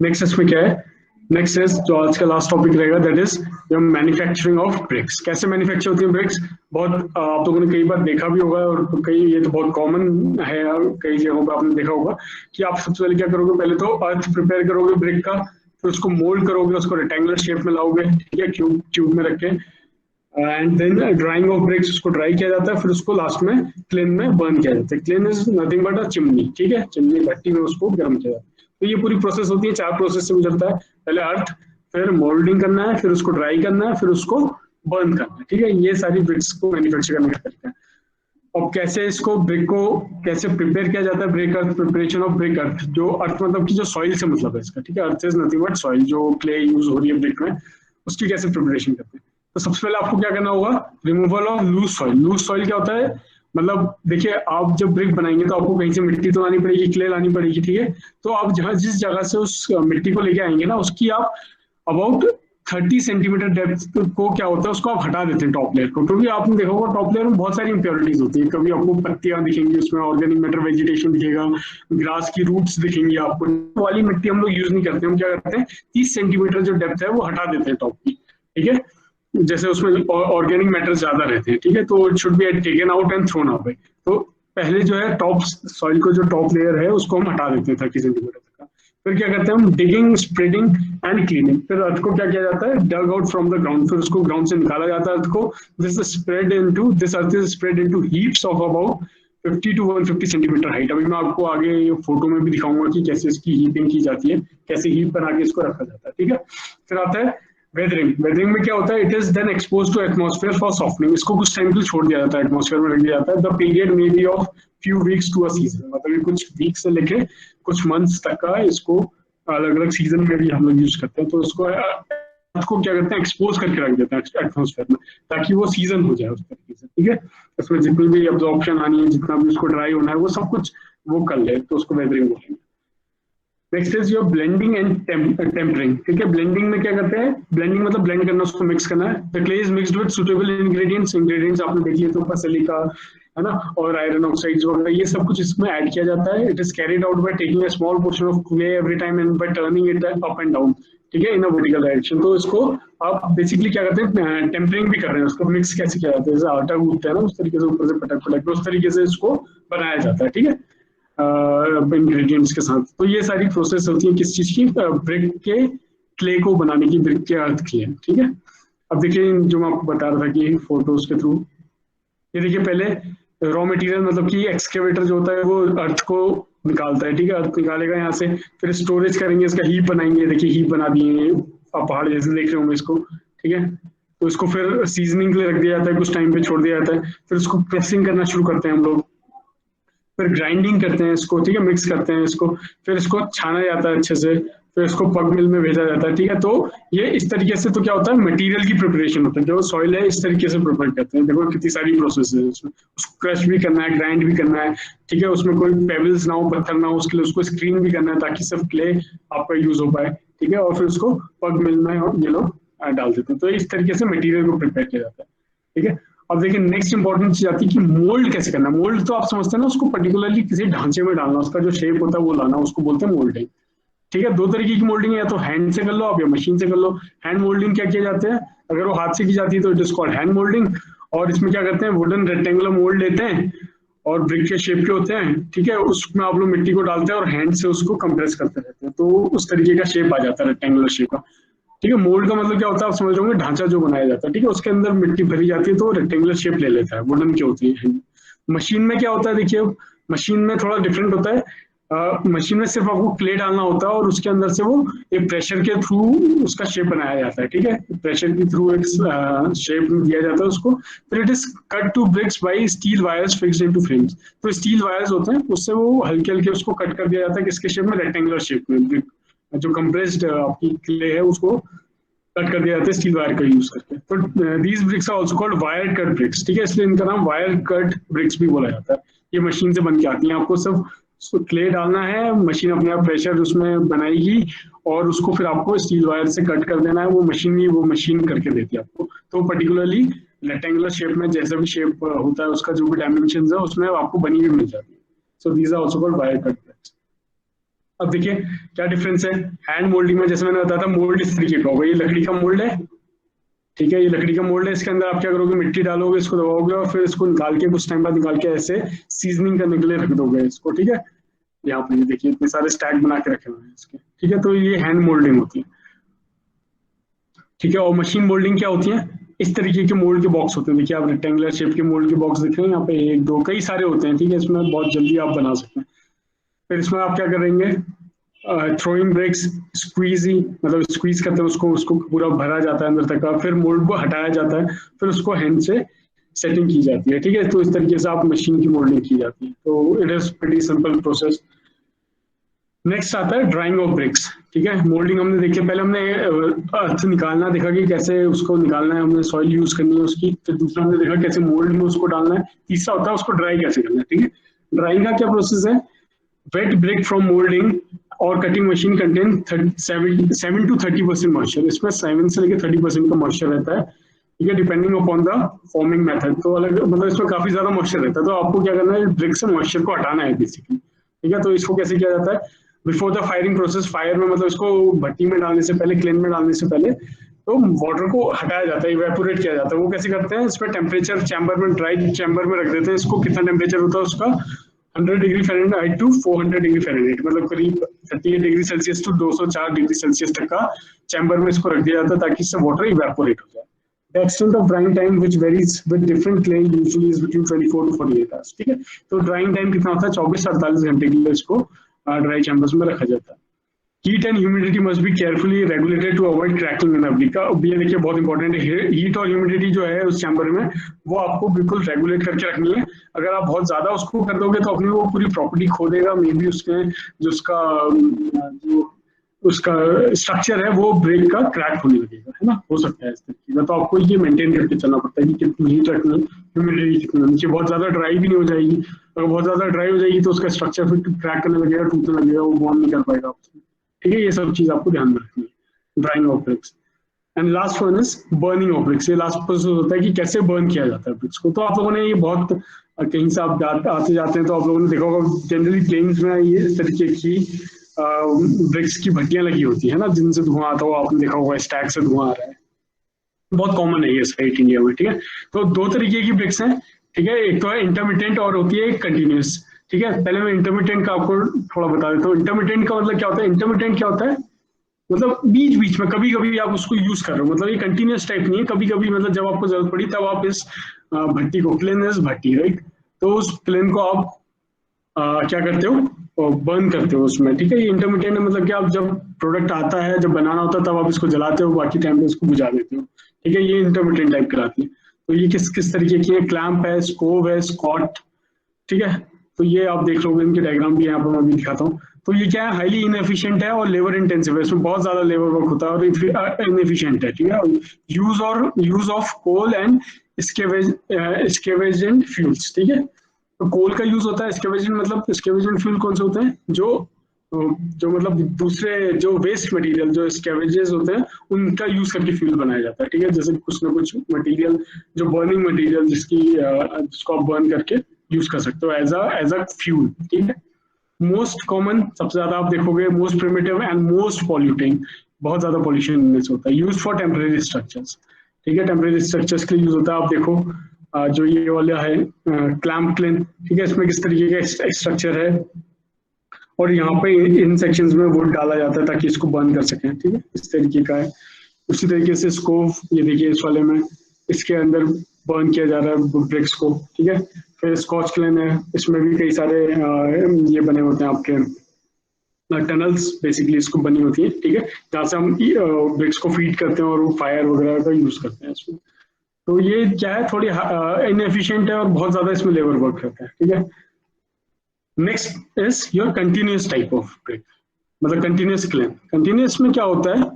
नेक्स्ट इसमें क्या है, नेक्स्ट इज जो आज का लास्ट टॉपिक रहेगा that is manufacturing of BRICS. कैसे मैन्युफैक्चर होती है ब्रिक्स, बहुत आप लोगों ने कई बार देखा भी होगा और कई ये तो बहुत कॉमन है, कई जगहों पर आपने देखा होगा कि आप सबसे पहले क्या करोगे, पहले तो अर्थ प्रिपेयर करोगे ब्रिक का, फिर उसको मोल्ड करोगे, उसको रेक्टेंगुलर शेप में लाओगे, ठीक है, क्यूब में रख के, and then drying of bricks, उसको ड्राई किया जाता है, फिर उसको लास्ट में क्लेन में बर्न किया जाता है। Kiln is nothing but a chimney, ठीक है, चिमनी भट्टी में उसको गर्म किया जाता है। तो ये पूरी प्रोसेस होती है, 4 प्रोसेस से गुजरता है, पहले अर्थ, फिर मोल्डिंग करना है, फिर उसको ड्राई करना है, फिर उसको बर्न करना है, ठीक है। ये सारी ब्रिक्स को मैन्युफैक्चर करने का तरीका है। अब कैसे इसको ब्रिक को कैसे प्रिपेयर किया जाता है, brick earth, preparation of brick earth, जो अर्थ मतलब की जो सॉइल से मतलब है इसका, ठीक है, earth is nothing but soil, जो क्ले यूज हो रही है ब्रिक में उसकी कैसे प्रिपरेशन करते हैं। तो सबसे पहले आपको क्या करना होगा, removal of loose soil. Loose soil क्या होता है, मतलब देखिए आप जब ब्रिक बनाएंगे तो आपको कहीं से मिट्टी तो लानी पड़ेगी, क्ले लानी पड़ेगी, ठीक है। तो आप जहाँ जिस जगह से उस मिट्टी को लेके आएंगे ना, उसकी आप अबाउट 30 सेंटीमीटर डेप्थ को क्या होता है उसको आप हटा देते हैं टॉप लेयर को, क्योंकि आपने देखा होगा टॉप लेयर में बहुत सारी इंप्योरिटीज होती है, कभी आपको पत्तियां दिखेंगी, उसमें ऑर्गेनिक मैटर, वेजिटेशन दिखेगा, ग्रास की रूट्स दिखेंगी आपको, वाली मिट्टी हम लोग यूज नहीं करते, हम क्या करते हैं 30 सेंटीमीटर जो डेप्थ है वो हटा देते हैं टॉप की, ठीक है, जैसे उसमें ऑर्गेनिक मैटर ज्यादा रहते हैं, ठीक है, तो it should be taken out and thrown away. तो पहले जो है टॉप सॉइल को जो टॉप लेयर है उसको हम हटा देते हैं 30 सेंटीमीटर तक का। फिर क्या करते हैं हम, डिगिंग, स्प्रेडिंग एंड क्लीनिंग। फिर अर्थ को क्या किया जाता है, dug out from the ground, फिर उसको ग्राउंड से निकाला जाता है अर्थ को। This earth is spread into heaps of about 50 to 150 centimetre height. अभी मैं आपको आगे ये फोटो में भी दिखाऊंगा कि कैसे इसकी हीपिंग की जाती है, कैसे हीप बना के इसको रखा जाता है, ठीक है। फिर आता है वेदरिंग। वेदरिंग में क्या होता है, it is then expose to atmosphere for softening. इसको कुछ टाइम के लिए छोड़ दिया जाता है, एटमॉस्फेयर में रख दिया जाता है। The period may be of few weeks to a season, मतलब ये कुछ वीक से लेके कुछ मंथ्स तक का इसको अलग अलग सीजन में भी हम लोग यूज करते हैं। तो उसको क्या करते हैं, एक्सपोज करके रख देते हैं एटमॉस्फेयर में, ताकि वो सीजन हो जाए उस तरीके से, ठीक है। उसमें जितनी भी एब्जॉर्प्शन आनी है, जितना भी उसको ड्राई होना है, वो सब कुछ वो कर ले, तो उसको वेदरिंग बोलेंगे। Next is your blending and tempering, ठीक है। ब्लेंडिंग में क्या करते हैं, ब्लेंडिंग मतलब ब्लेंड करना, उसको मिक्स करना है। The clay is mixed with suitable ingredients. Ingredients आपने देख लिए तो ऊपर सिलिका है ना, और आयरन ऑक्साइड्स वगैरह, ये सब कुछ इसमें ऐड किया जाता है। It is carried out by taking a small portion of clay every time and bye turning it up and down, ठीक है, इन अ वर्टिकल डायरेक्शन। तो इसको आप बेसिकली क्या करते हैं, टेम्परिंग भी कर रहे हैं। उसको मिक्स कैसे किया जाता है, जैसे आटा गूंथते हैं ना, उस तरीके से ऊपर से पटक पटक के उस तरीके से इसको बनाया जाता है, ठीक है, इंग्रेडिएंट्स के साथ। तो ये सारी प्रोसेस होती है किस चीज की, ब्रिक के क्ले को बनाने की, ब्रिक के अर्थ की है, ठीक है। अब देखिए जो मैं आपको बता रहा था कि फोटोज के थ्रू, ये देखिए पहले रॉ मटेरियल मतलब कि एक्सकेवेटर जो होता है वो अर्थ को निकालता है, ठीक है, अर्थ निकालेगा यहाँ से, फिर स्टोरेज करेंगे, इसका हीप बनाएंगे। देखिए हीप बना दिए आप, पहाड़ जैसे देख रहे होंगे इसको, ठीक है। तो इसको फिर सीजनिंग के लिए रख दिया जाता है, कुछ टाइम पे छोड़ दिया जाता है, फिर उसको प्रेसिंग करना शुरू करते हैं हम लोग, फिर ग्राइंडिंग करते हैं इसको, ठीक है, मिक्स करते हैं इसको, फिर इसको छाना जाता है अच्छे से, फिर इसको पग मिल में भेजा जाता है, ठीक है। तो ये इस तरीके से तो क्या होता है, मटेरियल की प्रिपरेशन होता है, जो सॉइल है इस तरीके से प्रिपेयर करते हैं। देखो कितनी सारी प्रोसेस है उसमें, उसको क्रश भी करना है, ग्राइंड भी करना है, ठीक है, उसमें कोई पेबल्स ना हो, पत्थर ना हो, उसके लिए उसको स्क्रीन भी करना है ताकि सिर्फ क्ले आपका यूज हो पाए, ठीक है, और फिर उसको पग मिल में ये लोग डाल देते हैं। तो इस तरीके से मटीरियल को प्रिपेयर किया जाता है, ठीक है। अब देखिए नेक्स्ट इंपॉर्टेंट चीज आती है कि मोल्ड कैसे करना। मोल्ड तो आप समझते हैं ना, उसको पर्टिकुलरली किसी ढांचे में डालना, उसका जो शेप होता है वो लाना, उसको बोलते हैं मोल्डिंग, ठीक है। दो तरीके की मोल्डिंग है, या तो हैंड से कर लो आप या मशीन से कर लो। हैंड मोल्डिंग क्या किया जाता है, अगर वो हाथ से की जाती है तो it is called hand moulding. और इसमें क्या करते हैं, वुडन रेक्टेंगुलर मोल्ड लेते हैं और ब्रिक के शेप के होते हैं, ठीक है, उसमें आप लोग मिट्टी को डालते हैं और हैंड से उसको कंप्रेस करते रहते हैं, तो उस तरीके का शेप आ जाता है रेक्टेंगुलर शेप का, ठीक है। मोल्ड का मतलब क्या होता है आप समझ रहे होंगे, ढांचा जो बनाया जाता है, ठीक है, उसके अंदर मिट्टी भरी जाती है तो रेक्टेंगुलर शेप ले लेता है, वुडन की होती है। मशीन में क्या होता है, देखिए मशीन में थोड़ा डिफरेंट होता है। मशीन में सिर्फ आपको क्ले डालना होता है और उसके अंदर से वो एक प्रेशर के थ्रू उसका शेप बनाया जाता है, ठीक है, प्रेशर के थ्रू एक शेप दिया जाता है उसको। फिर it is cut to bricks by steel wires fixed into frames. तो स्टील वायर्स होते हैं, उससे वो हल्के हल्के उसको कट कर दिया जाता है, किसके शेप में, रेक्टेंगुलर शेप में। जो कंप्रेस्ड आपकी क्ले है उसको कट कर दिया जाता है स्टील वायर का यूज करके। तो these bricks are also called wire cut bricks, ठीक है, इसलिए इनका नाम वायर कट ब्रिक्स भी बोला जाता है। ये मशीन से बन के आती है, आपको सिर्फ क्ले डालना है, मशीन अपने आप प्रेशर उसमें बनाएगी और उसको फिर आपको स्टील वायर से कट कर देना है, वो मशीन करके देती है आपको। तो पर्टिकुलरली रेक्टेंगुलर शेप में जैसा भी शेप होता है उसका जो भी डायमेंशन है उसमें आपको बनी हुई मिल जाती है। So these are also called wire cut bricks. अब देखिए क्या डिफरेंस है हैंड मोल्डिंग में, जैसे मैंने बताया था मोल्ड इस तरीके का होगा, ये लकड़ी का मोल्ड है, ठीक है, ये लकड़ी का मोल्ड है, इसके अंदर आप क्या करोगे, मिट्टी डालोगे, इसको दबाओगे और फिर इसको निकाल के कुछ टाइम बाद निकाल के ऐसे सीजनिंग करने के लिए रख दोगे इसको, ठीक है। यहाँ पे देखिए इतने सारे स्टैक बना के रखे हुए हैं इसके, ठीक है, तो ये हैंड मोल्डिंग होती है, ठीक है। और मशीन मोल्डिंग क्या होती है, इस तरीके के मोल्ड के बॉक्स होते हैं, देखिए आप रेक्टेंगुलर शेप के मोल्ड के बॉक्स देख रहे हैं यहाँ पे, एक दो कई सारे होते हैं, ठीक है, इसमें बहुत जल्दी आप बना सकते हैं। फिर इसमें आप क्या करेंगे, थ्रोइंग ब्रेक्स, स्क्वीजी मतलब स्क्वीज करते हैं उसको पूरा भरा जाता है अंदर तक का, फिर मोल्ड को हटाया जाता है, फिर उसको हैंड से सेटिंग की जाती है, ठीक है। तो इस तरीके से आप मशीन की मोल्डिंग की जाती है, तो it is pretty simple process. Next आता है ड्राइंग ऑफ ब्रिक्स, ठीक है। मोल्डिंग हमने देखी, पहले हमने अर्थ निकालना देखा कि कैसे उसको निकालना है, हमने सॉइल यूज करनी है उसकी, फिर दूसरा हमने देखा कैसे मोल्ड में उसको डालना है, तीसरा होता है उसको ड्राई कैसे करना है, ठीक है। ड्राइंग का क्या प्रोसेस है, वेट ब्रिक फ्रॉम मोल्डिंग और cutting machine contain 7 to 30% moisture, इसमें 7 से लेकर 30% का मॉइस्चर रहता है, ठीक है, depending upon the forming method. तो अलग मतलब इसमें काफी ज्यादा मॉइस्चर रहता है, तो आपको क्या करना है, ब्रिक से मॉइस्चर को हटाना है बेसिकली, ठीक है। तो इसको कैसे किया जाता है, before the firing process, fire में मतलब इसको भट्टी में डालने से पहले, क्लेन में डालने से पहले तो वाटर को हटाया जाता है, इवेपोरेट किया जाता है। वो कैसे करते हैं, इसमें टेम्परेचर चैम्बर में, ड्राई चैम्बर में रख देते हैं इसको, कितना टेम्परेचर होता है उसका, 100 degree Fahrenheit to 400 degree Fahrenheit, मतलब करीब 38 degree Celsius to 204 degree Celsius तक का चैम्बर में इसको रख दिया जाता है ताकि इससे वाटर इवेपोरेट हो जाए। The extent of drying time which varies with different clay usually is between 24 to 48 hours. ठीक है, तो ड्राइंग टाइम कितना होता है? 24 से 48 घंटे के लिए इसको ड्राई चैम्बर्स में रखा जाता है. Heat and humidity must be carefully regulated to avoid cracking in brick का. अब ये देखिए बहुत इंपॉर्टेंट है, हीट और ह्यूमिडिटी जो है उस चैम्बर में वो आपको बिल्कुल रेगुलेट करके रखनी है. अगर आप बहुत ज्यादा उसको कर दोगे तो अपनी वो पूरी प्रॉपर्टी खो देगा. मे बी उसके जो उसका स्ट्रक्चर है वो ब्रेक का क्रैक होने लगेगा, है ना, हो सकता है इस तरीके का. तो आपको ये मेंटेन करके चलना पड़ता है कि कितनी हीट रखनी, ह्यूमिडिटी कितनी होनी चाहिए. बहुत ज्यादा ड्राई भी नहीं हो जाएगी. अगर बहुत ज्यादा ड्राई हो जाएगी तो उसका स्ट्रक्चर फिर क्रैक करने लगेगा, टूटने लगेगा, वो बॉन्ड नहीं कर पाएगा आपसे. ठीक है, ये सब चीज आपको ध्यान में रखनी है. Drawing of BRICS and last one is burning of BRICS. ये लास्ट प्रोसेस होता है कि कैसे बर्न किया जाता है ब्रिक्स को. तो आप लोगों ने ये बहुत कहीं से आप आते जाते हैं तो आप लोगों ने देखा होगा जनरली प्लेन्स में ये इस तरीके की ब्रिक्स की भट्टियां लगी होती है ना, जिनसे धुआं आता हो. आपने देखा होगा स्टैक से धुआं आ रहा है, बहुत कॉमन है ये साइट इंडिया में. ठीक है, तो दो तरीके की ब्रिक्स हैं. ठीक है, एक तो है इंटरमिटेंट और होती है कंटिन्यूस. ठीक है, पहले मैं इंटरमिटेंट का आपको थोड़ा बता देता हूँ. इंटरमिटेंट का मतलब क्या होता है? इंटरमिटेंट क्या होता है? मतलब बीच बीच में कभी कभी आप उसको यूज कर रहे हो. मतलब ये कंटिन्यूस टाइप नहीं है. कभी कभी मतलब जब आपको जरूरत पड़ी तब आप इस भट्टी को, क्लेनस भट्टी, राइट, तो उस क्लेन को आप क्या करते हो? बर्न करते हो उसमें. ठीक है, ये इंटरमीडिएट मतलब कि आप जब प्रोडक्ट आता है, जब बनाना होता है तब आप इसको जलाते हो, बाकी टाइम पे इसको बुझा देते हो. ठीक है, ये इंटरमीडिएट टाइप कहलाती है. तो ये किस किस तरीके की है? क्लैंप है, स्कोव है, स्कॉट. ठीक है, तो ये आप देख लोगे, इनके डायग्राम भी यहाँ पर मैं भी दिखाता हूँ. तो ये क्या है? हाईली इनएफिशिएंट है और लेबर इंटेंसिव है. इसमें बहुत ज्यादा लेबर वर्क होता है और इनएफिशिएंट है. ठीक है, use of coal and scavengent fuels. ठीक है, तो कोल का यूज होता है. स्केवेजेंट मतलब स्केवेजेंट फ्यूल कौन से होते हैं? जो मतलब दूसरे जो वेस्ट मटेरियल, जो स्कैवेजेस होते हैं, उनका यूज करके फ्यूल बनाया जाता है. ठीक है, जैसे कुछ ना कुछ मटेरियल, जो बर्निंग मटेरियल जिसको आप बर्न करके यूज कर सकते हो एज अ फ्यूल. ठीक है, मोस्ट कॉमन, सबसे ज्यादा आप देखोगे, most primitive and most polluting, बहुत ज्यादा पॉल्यूशन इनमें से होता है. Use for temporary structures. ठीक है, टेम्परेरी स्ट्रक्चर्स के लिए यूज होता है. आप देखो जो ये वाला है क्लैंप क्लेन. ठीक है, इसमें किस तरीके का स्ट्रक्चर है और यहाँ पे इन सेक्शंस में वुड डाला जाता है ताकि इसको बर्न कर सकें. ठीक है, इस तरीके का है. उसी तरीके से स्कोव, ये देखिए इस वाले में, इसके अंदर बर्न किया जा रहा है ब्रिक्स को. ठीक है, फिर स्कॉच क्लेन है, इसमें भी कई सारे ये बने होते हैं आपके टनल्स, बेसिकली इसको बनी होती है. ठीक है, जहाँ से हम ब्रिक्स को फीड करते हैं और वो फायर वगैरह का यूज करते हैं इसमें. तो ये क्या है, थोड़ी इनएफिशिएंट है और बहुत ज्यादा इसमें लेबर वर्क रहता है. ठीक है, next is your continuous type of brick, मतलब कंटिन्यूस क्लेन. कंटिन्यूस में क्या होता है?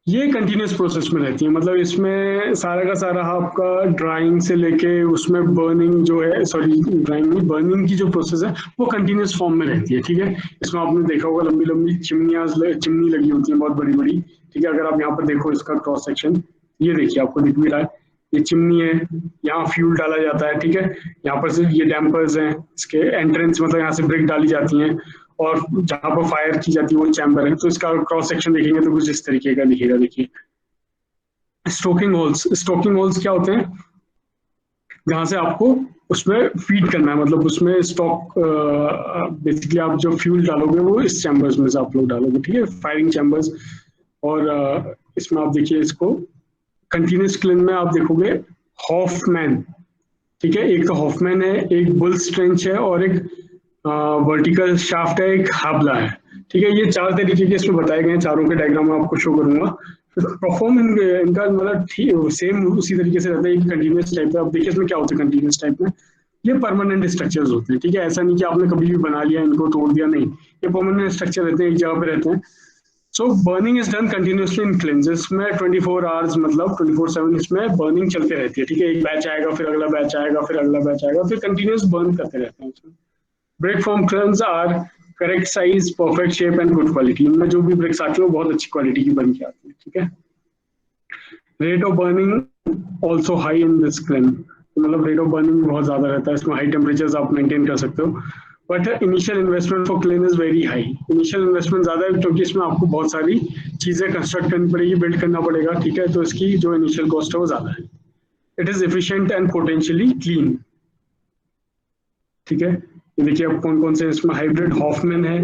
ये कंटिन्यूस प्रोसेस में रहती है. मतलब इसमें सारा का सारा आपका ड्राइंग से लेके उसमें बर्निंग जो है, सॉरी ड्राइंग नहीं, बर्निंग की जो प्रोसेस है वो कंटिन्यूस फॉर्म में रहती है. ठीक है, इसमें आपने देखा होगा लंबी लंबी चिमनी लगी होती है, बहुत बड़ी बड़ी. ठीक है, अगर आप यहाँ पर देखो इसका क्रॉस सेक्शन, ये देखिए आपको दिख भी रहा है, ये चिमनी है, यहाँ फ्यूल डाला जाता है. ठीक है, यहाँ पर से ये डैम्पर्स हैं, इसके एंट्रेंस, मतलब यहाँ से ब्रिक डाली जाती हैं और जहाँ पर फायर की जाती है वो चैम्बर है. तो इसका क्रॉस सेक्शन देखेंगे तो कुछ इस तरीके का दिखेगा. देखिए स्टोकिंग होल्स. स्टोकिंग होल्स क्या होते हैं? जहाँ से आपको उसमें फीड करना है, मतलब उसमें स्टॉक, बेसिकली आप जो फ्यूल डालोगे वो इस चैम्बर्स में से आप लोग डालोगे. ठीक है, फायरिंग चैम्बर्स. और इसमें आप देखिए इसको कंटिन्यूस क्लेन में आप देखोगे हॉफमैन. ठीक है, एक तो हॉफमैन है, एक बुल्स ट्रेंच है और एक वर्टिकल शाफ्ट है, एक हाबला है. ठीक है, ये चार तरीके के इसमें बताए गए हैं. चारों के डायग्राम में आपको शो करूंगा. परफॉर्म इनका मतलब सेम उसी तरीके से रहता है. एक कंटिन्यूस टाइप है. अब देखिए इसमें क्या होता है कंटिन्यूस टाइप में, ये परमानेंट स्ट्रक्चर्स होते हैं. ठीक है, ऐसा नहीं कि आपने कभी भी बना लिया इनको तोड़ दिया, नहीं, ये परमानेंट स्ट्रक्चर रहते हैं, एक जगह पे रहते हैं. So burning is done continuously in क्लेंजेस में 24 आवर्स, मतलब 24/7 इसमें बर्निंग चलते रहती है. ठीक है, एक बैच आएगा, फिर अगला बैच आएगा, फिर अगला बैच आएगा, फिर कंटिन्यूस बर्न करते रहते हैं उसमें. Brick from kilns are correct size, perfect shape and good quality. इनमें जो भी ब्रिक्स आती है वो बहुत अच्छी क्वालिटी की बन के आती है. ठीक है, rate of burning also high in this kiln. मतलब रेट ऑफ बर्निंग बहुत ज्यादा रहता है इसमें. हाई टेम्परेचर्स आप मेंटेन कर सकते हो. But initial investment for kiln is very high. Initial investment ज्यादा है क्योंकि इसमें आपको बहुत सारी चीजें कंस्ट्रक्ट करनी पड़ेगी, बिल्ड करना पड़ेगा. ठीक है, तो इसकी जो इनिशियल कॉस्ट है वो ज्यादा है. It is efficient and potentially clean. ठीक है, ये देखिए अब कौन कौन से इसमें हाइब्रिड हॉफमैन है,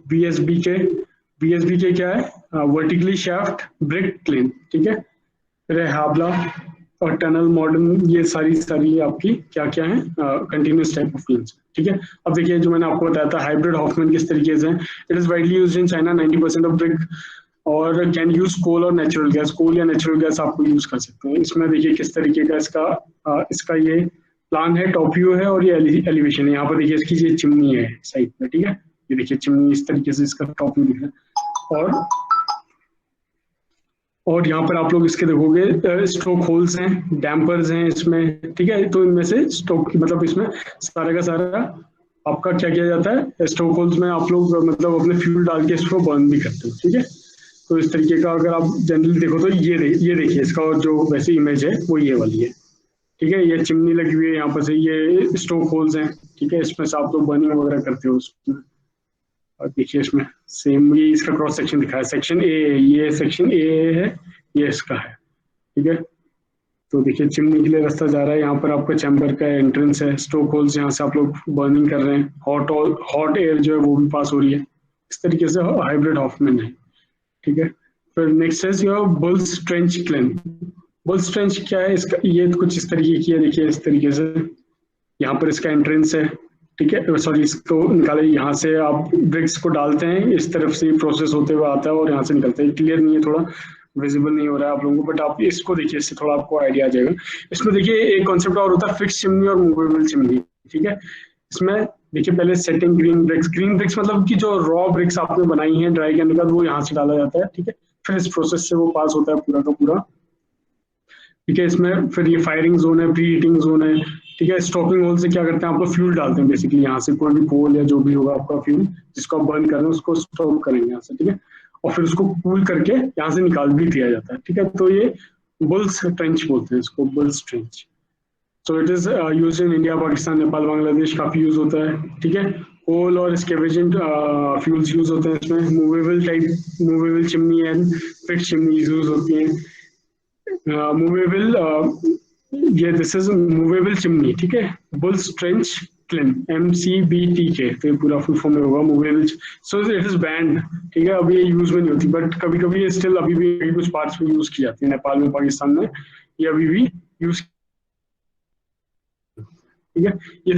बीएसबी के क्या है, वर्टिकली शाफ्ट ब्रिक क्लेन. ठीक है, फिर है हाबला, और टनल मॉडर्न, ये सारी आपकी क्या क्या है कंटिन्यूस टाइप ऑफ फिल्म्स, ठीक है। अब देखिए जो मैंने आपको बताया था हाइब्रिड हॉफमैन किस तरीके से, it is widely used in China 90% of brick, और कैन यूज कोल और नेचुरल गैस, कोल या नेचुरल गैस आपको यूज कर सकते हैं। इसमें देखिए किस तरीके का इसका ये प्लान है, टॉप व्यू है और ये एलिवेशन है। यहाँ पर देखिए इसकी ये चिमनी है साइड में, ठीक है, ये देखिए चिमनी इस तरीके से इसका टॉप व्यू दिख रहा है। और यहाँ पर आप लोग इसके देखोगे स्ट्रोक होल्स हैं, डैम्पर्स हैं इसमें, ठीक है। तो इनमें से स्ट्रोक मतलब इसमें सारा का सारा आपका क्या किया जाता है, स्ट्रोक होल्स में आप लोग मतलब अपने फ्यूल डाल के इसको बर्न भी करते हो, ठीक है। तो इस तरीके का अगर आप जनरली देखो तो ये देखिए इसका जो वैसे इमेज है वो ये वाली है, ठीक है। ये चिमनी लगी हुई है यहाँ पर से, ये स्ट्रोक होल्स हैं, ठीक है। इसमें से आप लोग बर्निंग वगैरह करते हो उसमें। और देखिए इसमें सेम ये इसका क्रॉस सेक्शन दिखा है, सेक्शन ए है, ये सेक्शन ए है, ये इसका है, ठीक है। तो देखिए चिमनी के लिए रास्ता जा रहा है, यहाँ पर आपका चैम्बर का एंट्रेंस है, स्ट्रोक होल्स यहाँ से आप लोग बर्निंग कर रहे हैं, हॉट एयर जो है वो भी पास हो रही है। इस तरीके से हाइब्रिड हॉफमैन है, ठीक है। फिर नेक्स्ट है your Bull's trench kiln. Bull's trench क्या है इसका, ये कुछ इस तरीके की है, देखिए इस तरीके से यहाँ पर इसका एंट्रेंस है, ठीक है। सॉरी, इसको निकाले, यहाँ से आप ब्रिक्स को डालते हैं, इस तरफ से प्रोसेस होते हुए आता है और यहाँ से निकलता है। क्लियर नहीं है, थोड़ा विजिबल नहीं हो रहा है आप लोगों को, बट आप इसको देखिए, इससे थोड़ा आपको आइडिया आ जाएगा। इसमें देखिए एक कॉन्सेप्ट और होता है फिक्स चिमनी और मूवेबल चिमनी, ठीक है। इसमें देखिए पहले सेटिंग ग्रीन ब्रिक्स मतलब कि जो रॉ ब्रिक्स आपने बनाई हैं ड्राई करने के बाद, वो यहाँ से डाला जाता है, ठीक है। फिर इस प्रोसेस से वो पास होता है पूरा का पूरा, ठीक है। इसमें फिर ये फायरिंग जोन है, प्री हीटिंग जोन है, ठीक है। स्टॉकिंग होल से क्या करते हैं, आप लोग फ्यूल डालते हैं बेसिकली, यहाँ से कोई भी कोल या जो भी होगा आपका फ्यूल जिसको आप बर्न कर रहे हैं उसको स्टॉक करेंगे यहाँ से, ठीक है। और फिर उसको कूल करके यहाँ से निकाल भी दिया जाता है, ठीक है। तो ये बुल्स ट्रेंच बोलते हैं इसको, bulls trench. So it is use in India, Pakistan, Nepal, Bangladesh काफी यूज होता है, ठीक है। कोल और स्कैवेजेंट फ्यूल्स यूज होते हैं इसमें। Movable chimney and fix chimney use होती हैं। मूवेबल ये दिस इज मूवेबल चिमनी, ठीक है। बुल्स ट्रेंच क्लिन, MCBTK, तो ये पूरा फुल फॉर्म में होगा movable. So it is band, ठीक है। अभी ये यूज में नहीं होती, बट कभी कभी ये स्टिल अभी भी कुछ पार्ट्स में यूज की जाती है, नेपाल में, पाकिस्तान में ये अभी भी यूज, ठीक है। ये